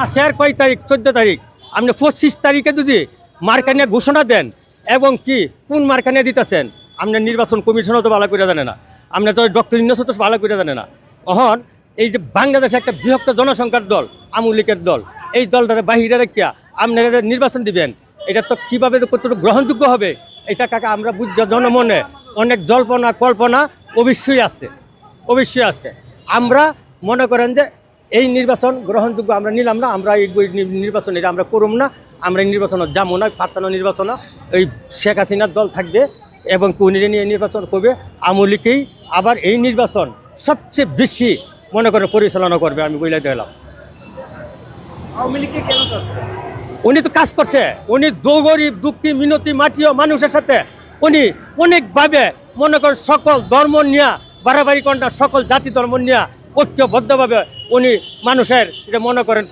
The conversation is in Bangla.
মাসের কয় তারিখ 14 তারিখ আপনি 25 তারিখে যদি মার্কা নিয়ে ঘোষণা দেন এবং কি কোন মার্কা নিয়ে দিতেছেন আপনার নির্বাচন কমিশনও তো ভালো করে জানে না, আপনার তো ডক্টর ইউনূসও তো ভালো করে জানে না। এখন এই যে বাংলাদেশে একটা বৃহত্তর জনসংখ্যার দল আওয়ামী লীগের দল, এই দলটারে বাহিরে রেখে আপনারা নির্বাচন দিবেন, এটা তো কীভাবে কতটুকু গ্রহণযোগ্য হবে এটা কাকা আমরা বুঝছি। জনমনে অনেক জল্পনা কল্পনা অবশ্যই আছে। আমরা মনে করেন যে এই নির্বাচন গ্রহণযোগ্য আমরা নিলাম না, আমরা এই নির্বাচন এটা আমরা করুম না, আমরা এই নির্বাচন যাবো না, পাতানো নির্বাচন এই শেখ হাসিনার দল থাকবে এবং কুনিরে নিয়ে নির্বাচন করবে আওয়ামী লীগেই। আবার এই নির্বাচন সবচেয়ে বেশি মনে করে পরিচালনা করবে, আমি বলে দিলাম। আওয়ামী লীগকে কেন চাচ্ছে? উনি তো কাজ করছে, উনি গরিব দুঃখী মিনতি মাটিও মানুষের সাথে উনি অনেকভাবে মনে করেন সকল ধর্ম নিয়ে বাড়াবাড়ি কন্যা সকল জাতি ধর্ম নিয়ে ঐক্যবদ্ধভাবে উনি মানুষের এটা মনে করেন